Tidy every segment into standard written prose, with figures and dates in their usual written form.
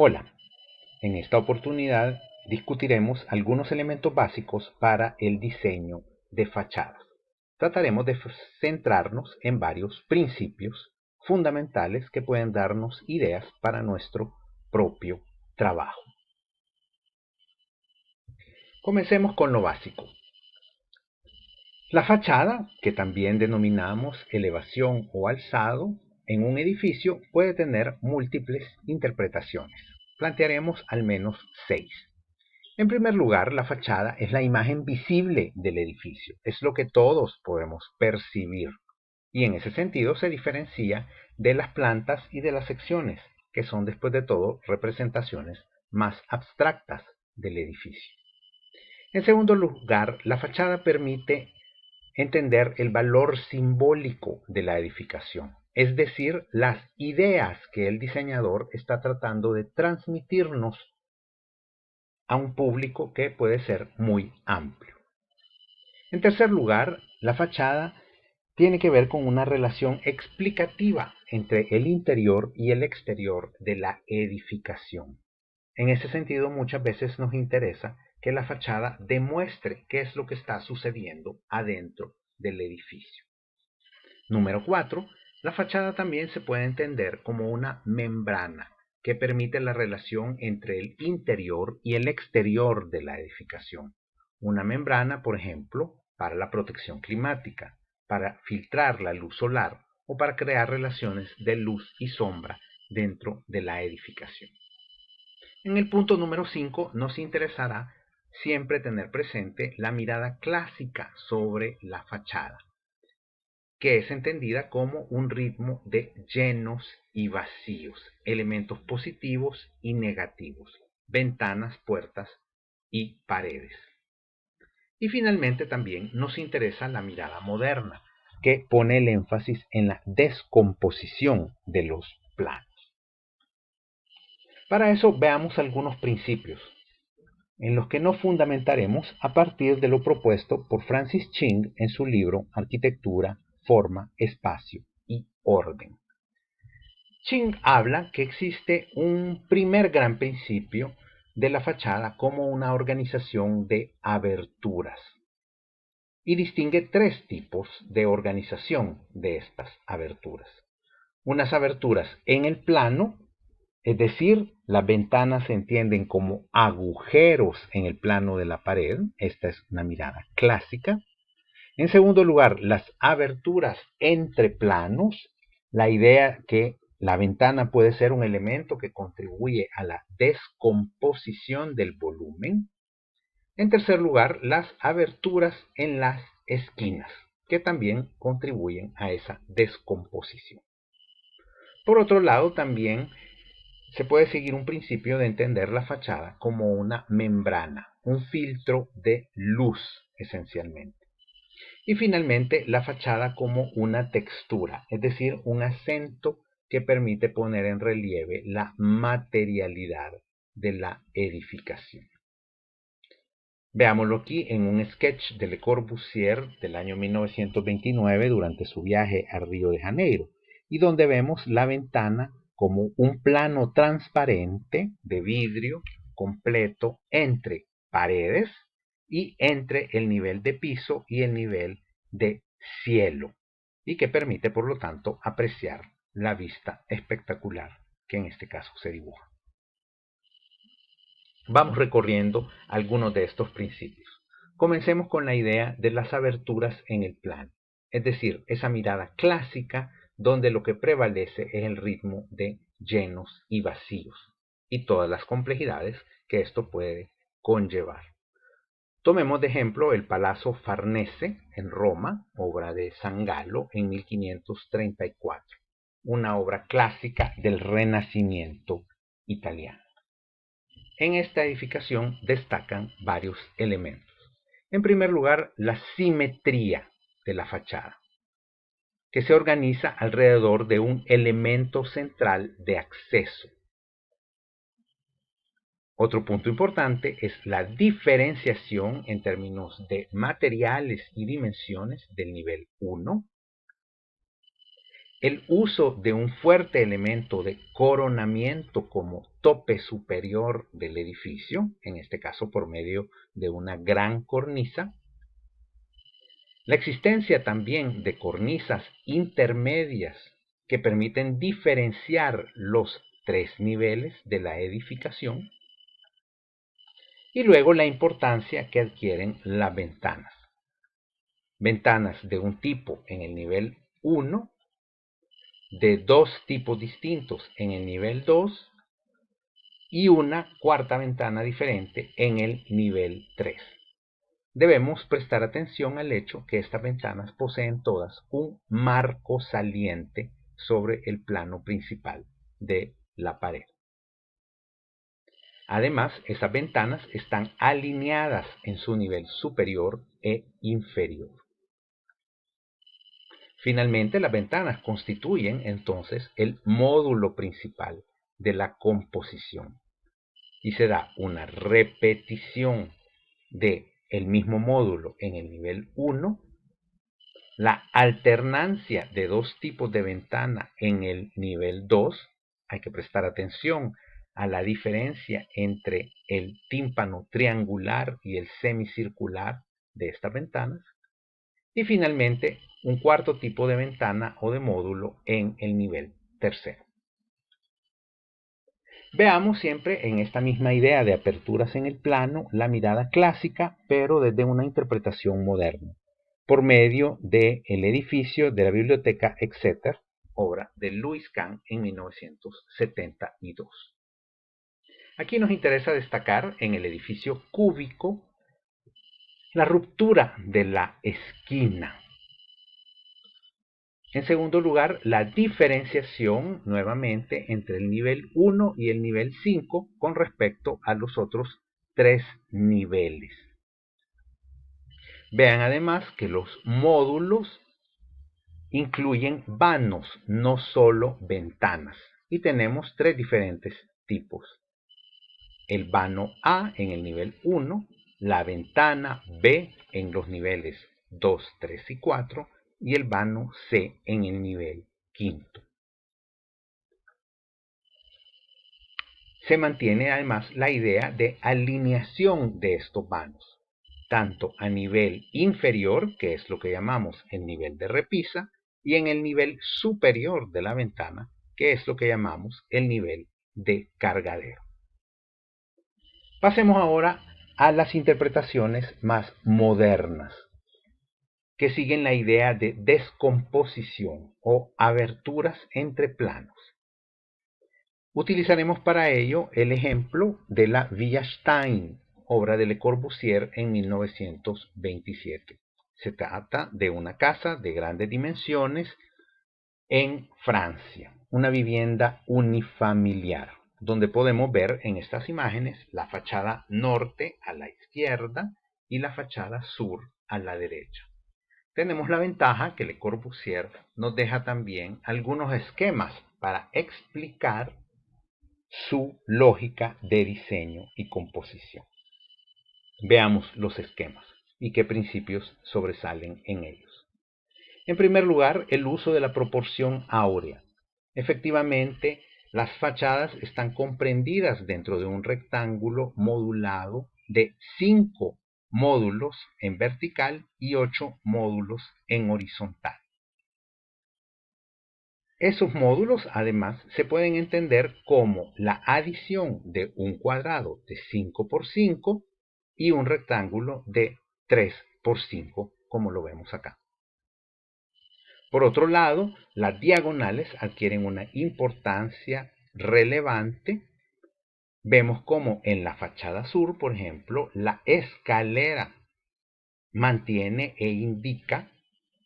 Hola, en esta oportunidad discutiremos algunos elementos básicos para el diseño de fachadas. Trataremos de centrarnos en varios principios fundamentales que pueden darnos ideas para nuestro propio trabajo. Comencemos con lo básico. La fachada, que también denominamos elevación o alzado, en un edificio puede tener múltiples interpretaciones. Plantearemos al menos 6. En primer lugar, la fachada es la imagen visible del edificio, es lo que todos podemos percibir, y en ese sentido se diferencia de las plantas y de las secciones, que son después de todo representaciones más abstractas del edificio. En segundo lugar, la fachada permite entender el valor simbólico de la edificación, es decir, las ideas que el diseñador está tratando de transmitirnos a un público que puede ser muy amplio. En tercer lugar, la fachada tiene que ver con una relación explicativa entre el interior y el exterior de la edificación. En ese sentido, muchas veces nos interesa que la fachada demuestre qué es lo que está sucediendo adentro del edificio. Número 4. La fachada también se puede entender como una membrana que permite la relación entre el interior y el exterior de la edificación. Una membrana, por ejemplo, para la protección climática, para filtrar la luz solar o para crear relaciones de luz y sombra dentro de la edificación. En el punto número 5 nos interesará siempre tener presente la mirada clásica sobre la fachada, que es entendida como un ritmo de llenos y vacíos, elementos positivos y negativos, ventanas, puertas y paredes. Y finalmente también nos interesa la mirada moderna, que pone el énfasis en la descomposición de los planos. Para eso veamos algunos principios, en los que nos fundamentaremos a partir de lo propuesto por Francis Ching en su libro Arquitectura, Forma, Espacio y Orden. Ching habla que existe un primer gran principio de la fachada como una organización de aberturas y distingue 3 tipos de organización de estas aberturas. Unas aberturas en el plano, es decir, las ventanas se entienden como agujeros en el plano de la pared. Esta es una mirada clásica. En segundo lugar, las aberturas entre planos, la idea que la ventana puede ser un elemento que contribuye a la descomposición del volumen. En tercer lugar, las aberturas en las esquinas, que también contribuyen a esa descomposición. Por otro lado, también se puede seguir un principio de entender la fachada como una membrana, un filtro de luz esencialmente. Y finalmente la fachada como una textura, es decir, un acento que permite poner en relieve la materialidad de la edificación. Veámoslo aquí en un sketch de Le Corbusier del año 1929 durante su viaje a Río de Janeiro, y donde vemos la ventana como un plano transparente de vidrio completo entre paredes y entre el nivel de piso y el nivel de cielo, y que permite por lo tanto apreciar la vista espectacular que en este caso se dibuja. Vamos recorriendo algunos de estos principios. Comencemos con la idea de las aberturas en el plano, es decir, esa mirada clásica donde lo que prevalece es el ritmo de llenos y vacíos y todas las complejidades que esto puede conllevar. Tomemos de ejemplo el Palazzo Farnese en Roma, obra de San Gallo en 1534, una obra clásica del Renacimiento italiano. En esta edificación destacan varios elementos. En primer lugar, la simetría de la fachada, que se organiza alrededor de un elemento central de acceso. Otro punto importante es la diferenciación en términos de materiales y dimensiones del nivel 1 El uso de un fuerte elemento de coronamiento como tope superior del edificio, en este caso por medio de una gran cornisa. La existencia también de cornisas intermedias que permiten diferenciar los tres niveles de la edificación. Y luego la importancia que adquieren las ventanas. Ventanas de un tipo en el nivel 1, de dos tipos distintos en el nivel 2 y una cuarta ventana diferente en el nivel 3. Debemos prestar atención al hecho que estas ventanas poseen todas un marco saliente sobre el plano principal de la pared. Además, esas ventanas están alineadas en su nivel superior e inferior. Finalmente, las ventanas constituyen entonces el módulo principal de la composición y se da una repetición del mismo módulo en el nivel 1, la alternancia de dos tipos de ventana en el nivel 2, hay que prestar atención a la diferencia entre el tímpano triangular y el semicircular de estas ventanas, y finalmente un cuarto tipo de ventana o de módulo en el nivel tercero. Veamos siempre en esta misma idea de aperturas en el plano la mirada clásica, pero desde una interpretación moderna, por medio del edificio de la biblioteca Exeter, obra de Louis Kahn en 1972. Aquí nos interesa destacar en el edificio cúbico la ruptura de la esquina. En segundo lugar, la diferenciación nuevamente entre el nivel 1 y el nivel 5 con respecto a los otros tres niveles. Vean además que los módulos incluyen vanos, no solo ventanas. Y tenemos tres diferentes tipos. El vano A en el nivel 1, la ventana B en los niveles 2, 3 y 4 y el vano C en el nivel 5. Se mantiene además la idea de alineación de estos vanos, tanto a nivel inferior, que es lo que llamamos el nivel de repisa, y en el nivel superior de la ventana, que es lo que llamamos el nivel de cargadero. Pasemos ahora a las interpretaciones más modernas, que siguen la idea de descomposición o aberturas entre planos. Utilizaremos para ello el ejemplo de la Villa Stein, obra de Le Corbusier en 1927. Se trata de una casa de grandes dimensiones en Francia, una vivienda unifamiliar, donde podemos ver en estas imágenes la fachada norte a la izquierda y la fachada sur a la derecha. Tenemos la ventaja que Le Corbusier nos deja también algunos esquemas para explicar su lógica de diseño y composición. Veamos los esquemas y qué principios sobresalen en ellos. En primer lugar, el uso de la proporción áurea. Efectivamente, las fachadas están comprendidas dentro de un rectángulo modulado de 5 módulos en vertical y 8 módulos en horizontal. Esos módulos, además, se pueden entender como la adición de un cuadrado de 5 por 5 y un rectángulo de 3 por 5, como lo vemos acá. Por otro lado, las diagonales adquieren una importancia relevante. Vemos como en la fachada sur, por ejemplo, la escalera mantiene e indica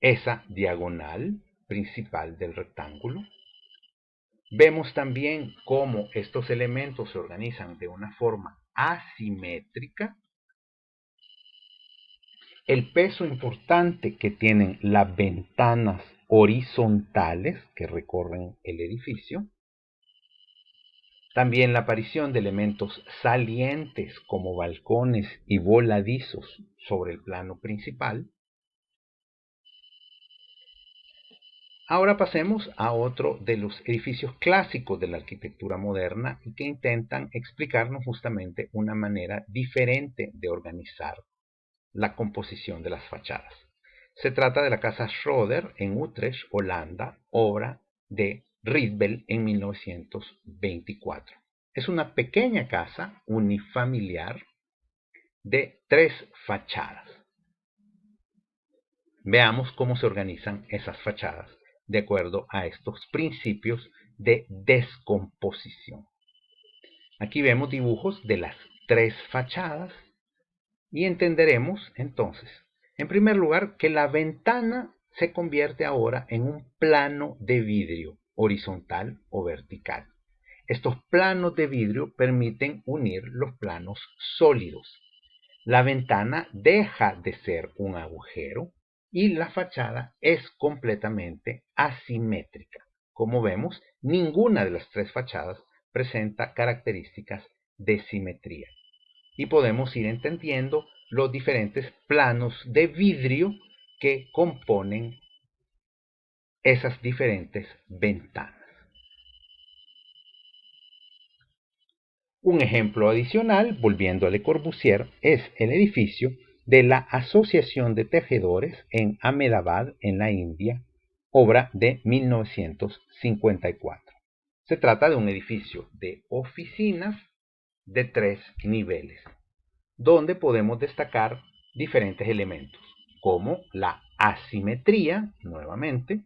esa diagonal principal del rectángulo. Vemos también cómo estos elementos se organizan de una forma asimétrica. El peso importante que tienen las ventanas horizontales que recorren el edificio. También la aparición de elementos salientes como balcones y voladizos sobre el plano principal. Ahora pasemos a otro de los edificios clásicos de la arquitectura moderna y que intentan explicarnos justamente una manera diferente de organizar la composición de las fachadas. Se trata de la casa Schroeder en Utrecht, Holanda, obra de Rietveld en 1924. Es una pequeña casa unifamiliar de 3 fachadas. Veamos cómo se organizan esas fachadas de acuerdo a estos principios de descomposición. Aquí vemos dibujos de las 3 fachadas y entenderemos entonces, en primer lugar, que la ventana se convierte ahora en un plano de vidrio, horizontal o vertical. Estos planos de vidrio permiten unir los planos sólidos. La ventana deja de ser un agujero y la fachada es completamente asimétrica. Como vemos, ninguna de las 3 fachadas presenta características de simetría. Y podemos ir entendiendo los diferentes planos de vidrio que componen esas diferentes ventanas. Un ejemplo adicional, volviendo a Le Corbusier, es el edificio de la Asociación de Tejedores en Ahmedabad, en la India, obra de 1954. Se trata de un edificio de oficinas de 3 niveles, donde podemos destacar diferentes elementos, como la asimetría, nuevamente,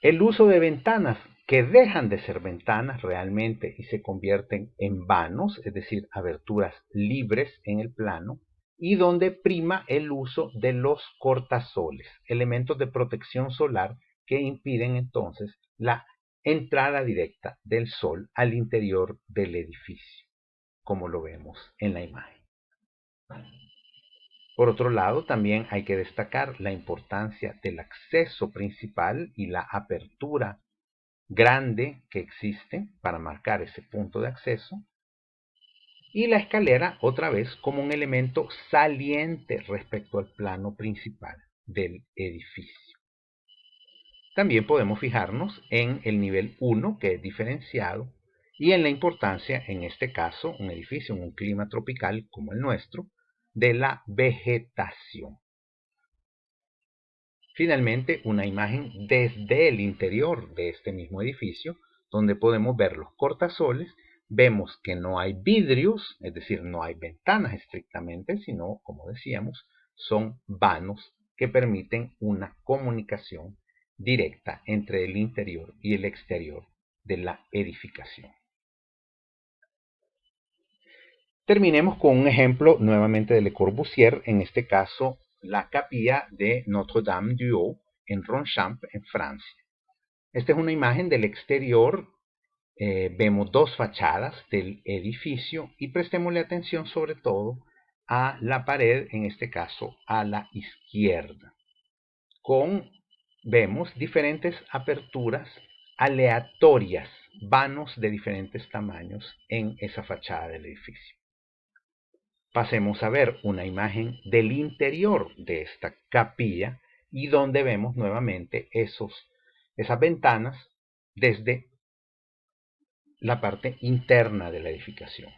el uso de ventanas que dejan de ser ventanas realmente y se convierten en vanos, es decir, aberturas libres en el plano, y donde prima el uso de los cortasoles, elementos de protección solar que impiden entonces la entrada directa del sol al interior del edificio, como lo vemos en la imagen. Por otro lado, también hay que destacar la importancia del acceso principal y la apertura grande que existe para marcar ese punto de acceso, y la escalera otra vez como un elemento saliente respecto al plano principal del edificio. También podemos fijarnos en el nivel 1, que es diferenciado, y en la importancia, en este caso, un edificio en un clima tropical como el nuestro, de la vegetación. Finalmente, una imagen desde el interior de este mismo edificio, donde podemos ver los cortasoles. Vemos que no hay vidrios, es decir, no hay ventanas estrictamente, sino, como decíamos, son vanos que permiten una comunicación directa entre el interior y el exterior de la edificación. Terminemos con un ejemplo nuevamente de Le Corbusier, en este caso la capilla de Notre-Dame du Haut en Ronchamp, en Francia. Esta es una imagen del exterior. Vemos 2 fachadas del edificio y prestémosle atención sobre todo a la pared, en este caso a la izquierda. Vemos diferentes aperturas aleatorias, vanos de diferentes tamaños en esa fachada del edificio. Pasemos a ver una imagen del interior de esta capilla y donde vemos nuevamente esas ventanas desde la parte interna de la edificación.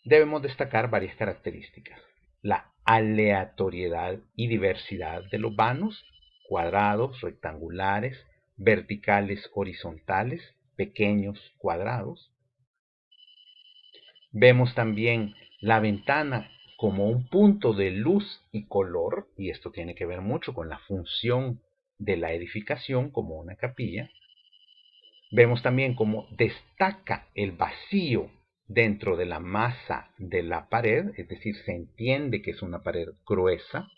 Debemos destacar varias características: la aleatoriedad y diversidad de los vanos, cuadrados, rectangulares, verticales, horizontales, pequeños, cuadrados. Vemos también la ventana como un punto de luz y color, y esto tiene que ver mucho con la función de la edificación como una capilla. Vemos también cómo destaca el vacío dentro de la masa de la pared, es decir, se entiende que es una pared gruesa,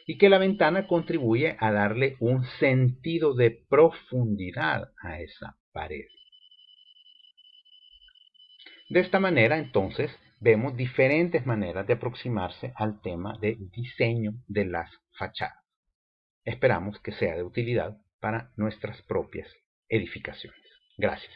y que la ventana contribuye a darle un sentido de profundidad a esa pared. De esta manera, entonces, vemos diferentes maneras de aproximarse al tema de diseño de las fachadas. Esperamos que sea de utilidad para nuestras propias edificaciones. Gracias.